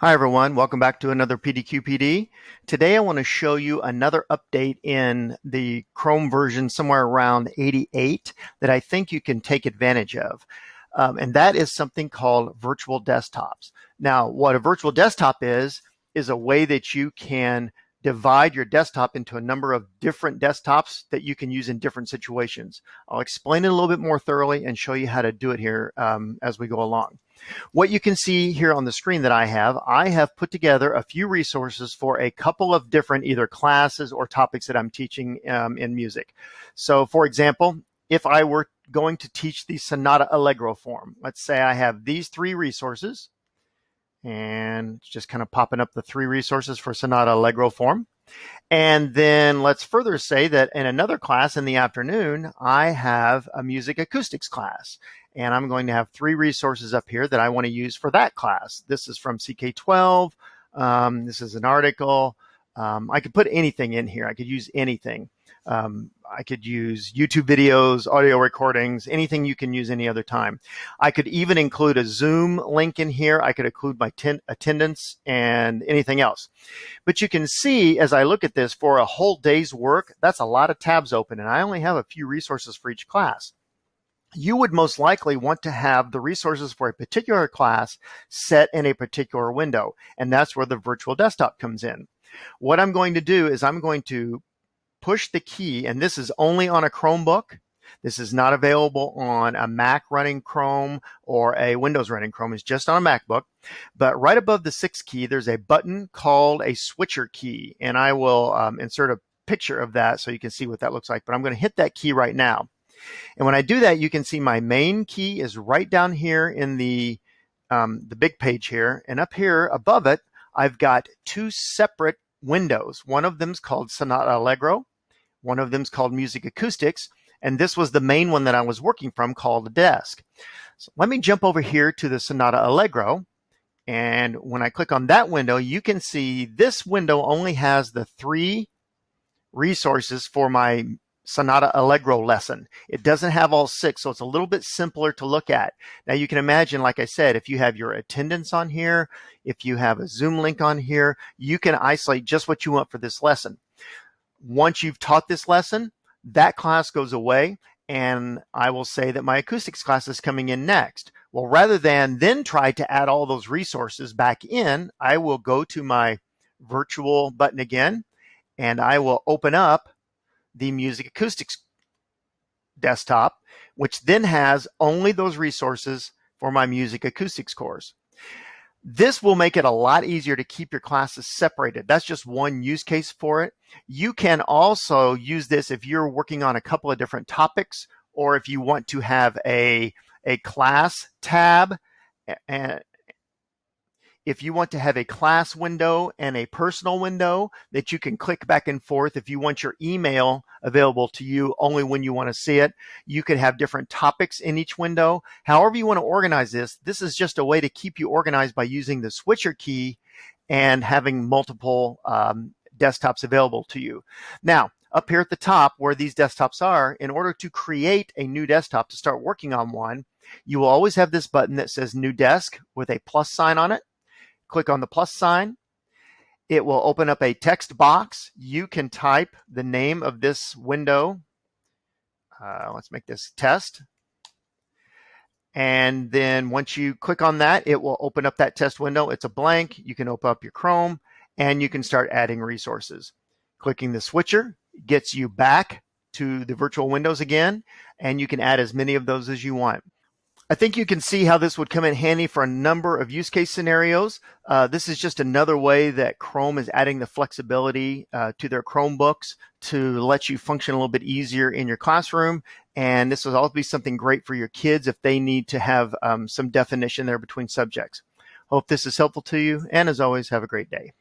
Hi everyone, welcome back to another PDQ-PD. Today I want to show you another update in the Chrome version somewhere around 88 that I think you can take advantage of. And that is something called virtual desktops. Now, what a virtual desktop is a way that you can divide your desktop into a number of different desktops that you can use in different situations. I'll explain it a little bit more thoroughly and show you how to do it here as we go along. What you can see here on the screen that I have put together a few resources for a couple of different either classes or topics that I'm teaching in music. So for example, if I were going to teach the Sonata Allegro form, let's say I have these three resources, and it's just kind of popping up the three resources for Sonata Allegro form. And then let's further say that in another class in the afternoon, I have a music acoustics class. And I'm going to have three resources up here that I want to use for that class. This is from CK12. This is an article. I could put anything in here. I could use anything. I could use YouTube videos, audio recordings, anything you can use any other time. I could even include a Zoom link in here. I could include my attendance and anything else. But you can see as I look at this for a whole day's work, that's a lot of tabs open, and I only have a few resources for each class. You would most likely want to have the resources for a particular class set in a particular window, and that's where the virtual desktop comes in. What I'm going to do is I'm going to push the key, and this is only on a Chromebook. This is not available on a Mac running Chrome or a Windows running Chrome. It's just on a MacBook. But right above the 6 key, there's a button called a switcher key, and I will insert a picture of that so you can see what that looks like. But I'm going to hit that key right now. And when I do that, you can see my main key is right down here in the big page here. And up here above it, I've got two separate windows. One of them is called Sonata Allegro. One of them is called Music Acoustics. And this was the main one that I was working from called the desk. So let me jump over here to the Sonata Allegro. And when I click on that window, you can see this window only has the three resources for my Sonata Allegro lesson. It doesn't have all six, so it's a little bit simpler to look at. Now you can imagine, like I said, if you have your attendance on here, if you have a Zoom link on here, you can isolate just what you want for this lesson. Once you've taught this lesson, that class goes away, and I will say that my acoustics class is coming in next. Well, rather than then try to add all those resources back in, I will go to my virtual button again, and I will open up the Music Acoustics desktop, which then has only those resources for my Music Acoustics course. This will make it a lot easier to keep your classes separated. That's just one use case for it. You can also use this if you're working on a couple of different topics, or if you want to have a class tab, and if you want to have a class window and a personal window that you can click back and forth. If you want your email available to you only when you want to see it, you can have different topics in each window. However you want to organize this, this is just a way to keep you organized by using the switcher key and having multiple desktops available to you. Now, up here at the top where these desktops are, in order to create a new desktop to start working on one, you will always have this button that says New Desk with a plus sign on it. Click on the plus sign. It will open up a text box. You can type the name of this window. Let's make this test. And then once you click on that, it will open up that test window. It's a blank. You can open up your Chrome and you can start adding resources. Clicking the switcher gets you back to the virtual windows again, and you can add as many of those as you want. I think you can see how this would come in handy for a number of use case scenarios. This is just another way that Chrome is adding the flexibility to their Chromebooks to let you function a little bit easier in your classroom. And this will also be something great for your kids if they need to have some definition there between subjects. Hope this is helpful to you. And as always, have a great day.